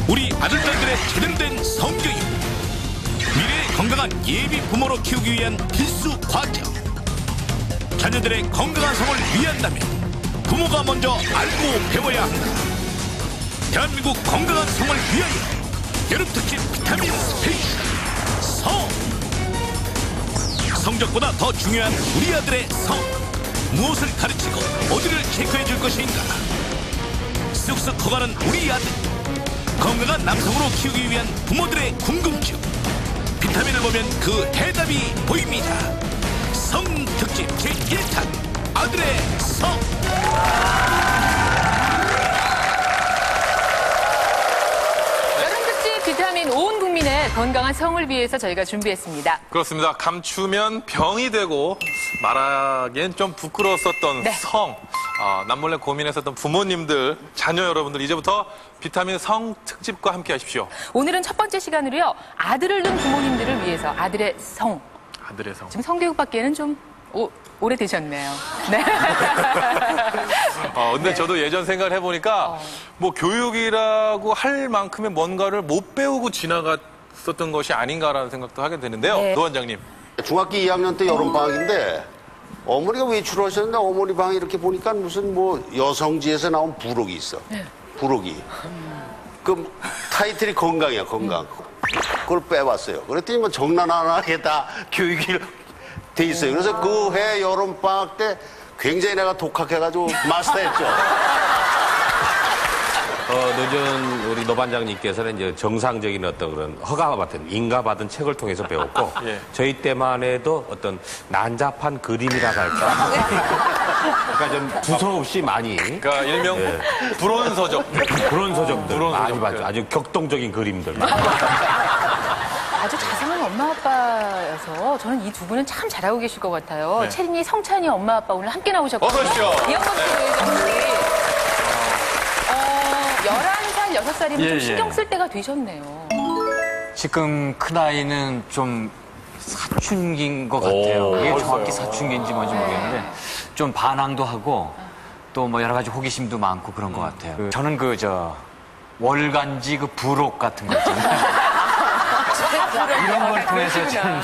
우리 아들딸들의 제대로 된 성교육, 미래의 건강한 예비 부모로 키우기 위한 필수 과정. 자녀들의 건강한 성을 위한다면 부모가 먼저 알고 배워야 한다. 대한민국 건강한 성을 위하여 여름 특집 비타민 스페이스 성. 성적보다 더 중요한 우리 아들의 성. 무엇을 가르치고 어디를 체크해 줄 것인가. 쑥쑥 커가는 우리 아들, 건강한 남성으로 키우기 위한 부모들의 궁금증. 비타민을 보면 그 해답이 보입니다. 성 특집 제1탄 아들의 성. 여름 특집 비타민 온 국민의 건강한 성을 위해서 저희가 준비했습니다. 그렇습니다. 감추면 병이 되고 말하기엔 좀 부끄러웠었던 네. 성. 남몰래 고민했었던 부모님들, 자녀 여러분들 이제부터 비타민 성 특집과 함께 하십시오. 오늘은 첫 번째 시간으로요. 아들을 둔 부모님들을 위해서 아들의 성. 아들의 성. 지금 성교육 받기에는 좀 오래되셨네요. 네. 근데 저도 예전 생각을 해보니까 뭐 교육이라고 할 만큼의 뭔가를 못 배우고 지나갔었던 것이 아닌가라는 생각도 하게 되는데요. 네. 노 원장님. 중학교 2학년 때 여름방학인데 어머니가 외출을 하셨는데 어머니 방에 이렇게 보니까 무슨 뭐 여성지에서 나온 부록이 있어. 부록이. 그 타이틀이 건강이야, 건강. 그걸 빼왔어요. 그랬더니 뭐 정난하게 다 교육이 돼 있어요. 그래서 그 해 여름방학 때 굉장히 내가 독학해가지고 마스터했죠. 노전 우리 노 반장님께서는 이제 정상적인 어떤 그런 허가받은, 인가받은 책을 통해서 배웠고, 예. 저희 때만 해도 어떤 난잡한 그림이라 할까? 그러니까 좀 두서없이 많이. 그러니까 일명 불온 서적. 그런 서적들 그런 많이 서적들. 봤죠. 아주 격동적인 그림들. 아주 자상한 엄마 아빠여서 저는 이 두 분은 참 잘하고 계실 것 같아요. 네. 채린이, 성찬이 엄마 아빠 오늘 함께 나오셨거든요. 어서 오십시오. 이영범 씨, 우리 11살, 6살이면 좀 신경 쓸 때가 되셨네요. 지금 큰아이는 좀 사춘기인 것 같아요. 이게 정확히 사춘기인지 뭔지 모르겠는데 좀 반항도 하고 또 뭐 여러 가지 호기심도 많고 그런 것 같아요. 저는 월간지 부록 같은 거 있잖아요. 이런 걸 통해서 좀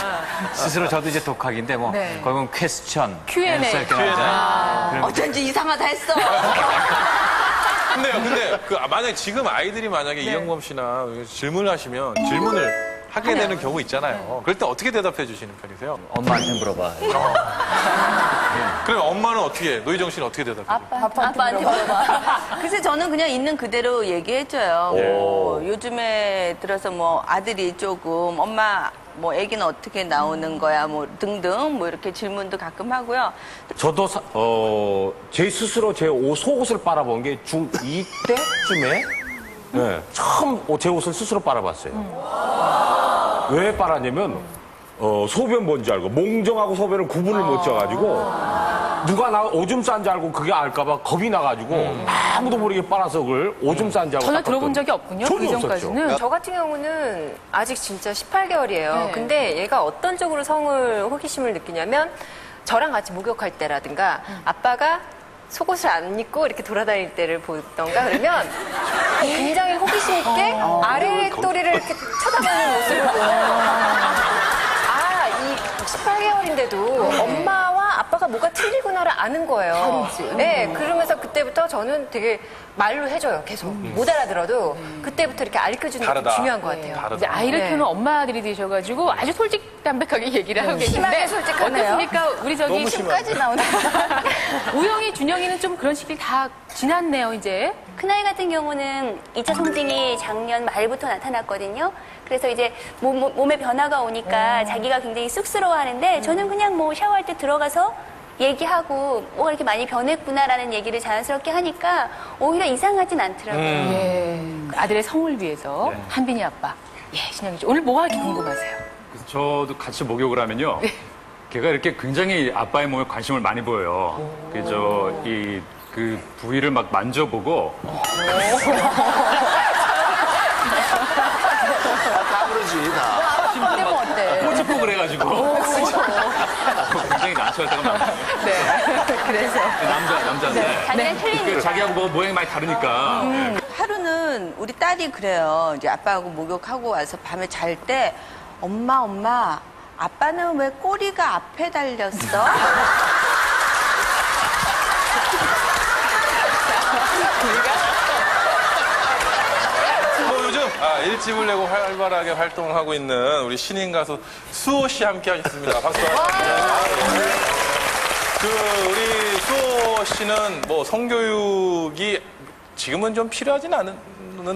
스스로 저도 이제 독학인데 뭐 네. 거기 보면 퀘스천, Q&A. 이렇게 나오잖아요. 어쩐지 이상하다 했어. 근데 만약에 지금 아이들이 만약에 이영범 씨나 질문을 하시면 질문을 하게 되는 경우 있잖아요. 그럴 때 어떻게 대답해 주시는 편이세요? 엄마한테 물어봐. 그럼 엄마는 어떻게, 노희정 씨는 어떻게 대답해 주세요? 아빠한테 물어봐. 글쎄 저는 그냥 있는 그대로 얘기해줘요. 뭐 요즘에 들어서 뭐 아들이 조금 엄마 뭐 애기는 어떻게 나오는 거야 뭐 등등 뭐 이렇게 질문도 가끔 하고요. 저도 제 스스로 제 속옷을 빨아본 게 중2 때쯤에 네, 처음 제 옷을 스스로 빨아봤어요. 왜 빨았냐면 소변 뭔지 알고 몽정하고 소변을 구분을 못 져가지고 누가 나 오줌 싼 줄 알고 그게 알까봐 겁이 나가지고 아무도 모르게 빨아서 그걸 오줌 싼 줄 알고 전혀 닦았더니 들어본 적이 없군요. 전혀 그 전까지는. 저 같은 경우는 아직 진짜 18개월이에요. 네. 근데 얘가 어떤 쪽으로 성을 호기심을 느끼냐면 저랑 같이 목욕할 때라든가 아빠가 속옷을 안 입고 이렇게 돌아다닐 때를 보던가 그러면 굉장히 호기심 있게 아래 또리를 이렇게 쳐다보는 모습을 보면 이 18개월인데도 엄마와 아빠가 뭐가 틀리구나를 아는 거예요. 네, 그러면서 그때부터 저는 되게 말로 해줘요. 계속 못 알아들어도 그때부터 이렇게 가르쳐주는 게 다르다. 중요한 것 같아요. 다르다. 이제 아이를 네. 키우는 엄마들이 되셔가지고 아주 솔직담백하게 얘기를 하고 계신데 심하게 솔직하네요. 어떻습니까? 우리 저기 너무 까지 나오네. 우영이, 준영이는 좀 그런 시기를 다 지났네요, 이제. 큰아이 같은 경우는 2차 성징이 작년 말부터 나타났거든요. 그래서 이제 몸에 변화가 오니까 자기가 굉장히 쑥스러워하는데 저는 그냥 뭐 샤워할 때 들어가서 얘기하고 뭐가 이렇게 많이 변했구나라는 얘기를 자연스럽게 하니까 오히려 이상하진 않더라고요. 예. 그 아들의 성을 위해서 한빈이 아빠. 예, 신영이 씨. 오늘 뭐가 이렇게 궁금하세요? 그래서 저도 같이 목욕을 하면요. 걔가 이렇게 굉장히 아빠의 몸에 관심을 많이 보여요. 그래서 그 부위를 막 만져보고. 다 그러지, 다. 근데 뭐 어때? 꼬집고 그래가지고. 굉장히 난처할 때가 많아요. 네. 그래서. 남자인데. 자기랑 틀리니까. 자기하고 뭐 모양이 많이 다르니까. 하루는 저는 우리 딸이 그래요. 이제 아빠하고 목욕하고 와서 밤에 잘 때 엄마, 아빠는 왜 꼬리가 앞에 달렸어? 뭐 요즘 일집을 내고 활발하게 활동을 하고 있는 우리 신인 가수 수호 씨 함께 하셨습니다. 박수 부탁드립니다. 우리 수호 씨는 뭐 성교육이 지금은 좀 필요하진 않은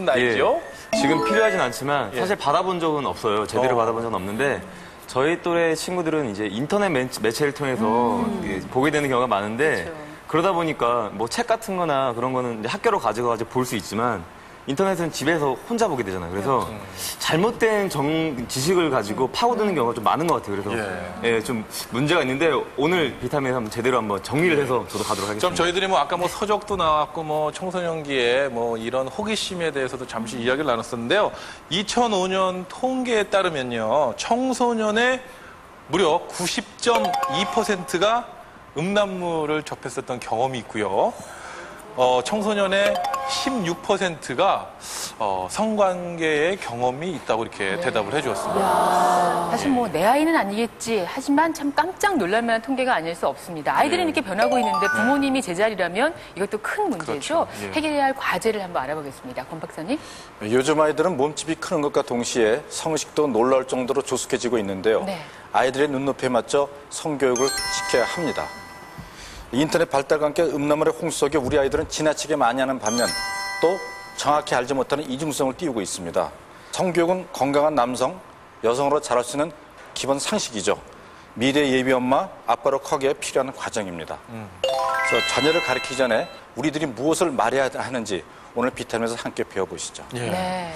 나이죠? 지금 필요하진 않지만 사실 받아본 적은 없어요. 제대로 받아본 적은 없는데 저희 또래 친구들은 이제 인터넷 매체를 통해서 보게 되는 경우가 많은데 그러다 보니까 뭐 책 같은 거나 그런 거는 이제 학교로 가져가지고 볼 수 있지만 인터넷은 집에서 혼자 보게 되잖아요. 그래서 잘못된 지식을 가지고 파고드는 경우가 좀 많은 것 같아요. 그래서 예, 좀 문제가 있는데 오늘 비타민 한번 제대로 한번 정리를 해서 저도 가도록 하겠습니다. 좀 저희들이 뭐 아까 뭐 서적도 나왔고 뭐 청소년기에 뭐 이런 호기심에 대해서도 잠시 이야기를 나눴었는데요. 2005년 통계에 따르면요. 청소년의 무려 90.2%가 음란물을 접했었던 경험이 있고요. 청소년의 16%가 성관계의 경험이 있다고 이렇게 대답을 해주었습니다. 사실 뭐 내 아이는 아니겠지. 하지만 참 깜짝 놀랄 만한 통계가 아닐 수 없습니다. 아이들은 이렇게 변하고 있는데 부모님이 제자리라면 이것도 큰 문제죠. 그렇죠. 해결해야 할 과제를 한번 알아보겠습니다. 권 박사님. 요즘 아이들은 몸집이 크는 것과 동시에 성식도 놀라울 정도로 조숙해지고 있는데요. 아이들의 눈높이에 맞춰 성교육을 시켜야 합니다. 인터넷 발달과 함께 음란물의 홍수 속에 우리 아이들은 지나치게 많이 하는 반면 또 정확히 알지 못하는 이중성을 띄우고 있습니다. 성교육은 건강한 남성, 여성으로 자랄 수 있는 기본 상식이죠. 미래 예비 엄마, 아빠로 커기에 필요한 과정입니다. 그래서 자녀를 가르치기 전에 우리들이 무엇을 말해야 하는지 오늘 비타민에서 함께 배워보시죠. 네.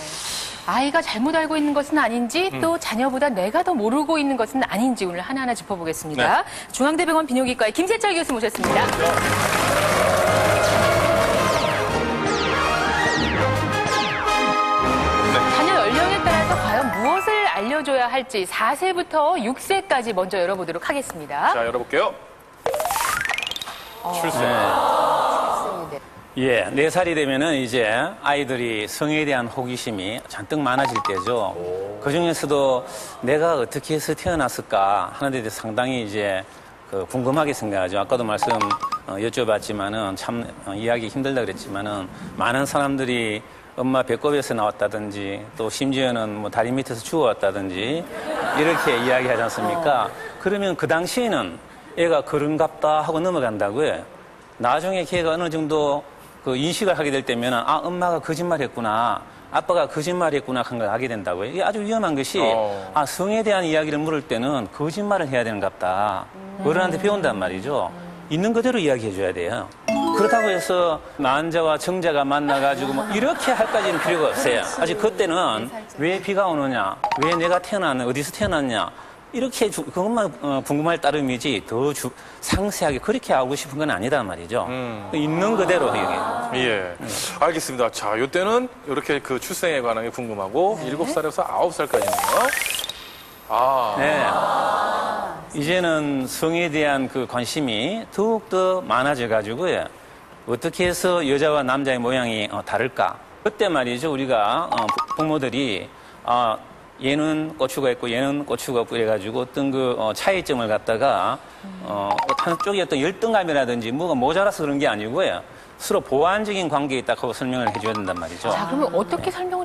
아이가 잘못 알고 있는 것은 아닌지 또 자녀보다 내가 더 모르고 있는 것은 아닌지 오늘 하나하나 짚어보겠습니다. 중앙대병원 비뇨기과의 김세철 교수 모셨습니다. 자녀 연령에 따라서 과연 무엇을 알려줘야 할지 4세부터 6세까지 먼저 열어보도록 하겠습니다. 자, 열어볼게요. 출생. 예, 4살이 되면은 이제 아이들이 성에 대한 호기심이 잔뜩 많아질 때죠. 그 중에서도 내가 어떻게 해서 태어났을까 하는 데 대해서 상당히 이제 궁금하게 생각하죠. 아까도 여쭤봤지만은 참 이해하기 힘들다 그랬지만은 많은 사람들이 엄마 배꼽에서 나왔다든지 또 심지어는 뭐 다리 밑에서 죽어왔다든지 이렇게 이야기하지 않습니까? 그러면 그 당시에는 애가 그런갑다 하고 넘어간다고요. 나중에 걔가 어느 정도 인식을 하게 될 때면 엄마가 거짓말했구나, 아빠가 거짓말했구나 하는 걸 알게 된다고요. 이게 아주 위험한 것이 성에 대한 이야기를 물을 때는 거짓말을 해야 되는갑다. 어른한테 배운단 말이죠. 있는 그대로 이야기해줘야 돼요. 그렇다고 해서 난자와 정자가 만나가지고 뭐 이렇게 할까지는 필요가 없어요. 아직 그때는 왜 비가 오느냐, 왜 내가 태어났냐, 어디서 태어났냐, 이렇게 그것만 궁금할 따름이지 더 상세하게 그렇게 알고 싶은 건 아니다 말이죠. 있는 그대로 얘기해요. 예. 알겠습니다. 자, 이때는 이렇게 그 출생에 관한 게 궁금하고 7살에서 9살까지네요. 네. 이제는 성에 대한 그 관심이 더욱더 많아져가지고요. 어떻게 해서 여자와 남자의 모양이 다를까? 그때 말이죠. 우리가 부모들이 얘는 고추가 있고 얘는 고추가 없고 이래가지고 어떤 차이점을 갖다가 한쪽이 어떤 열등감이라든지 뭐가 모자라서 그런 게 아니고요. 서로 보완적인 관계에 있다고 설명을 해줘야 된단 말이죠. 자, 그러면 어떻게 설명을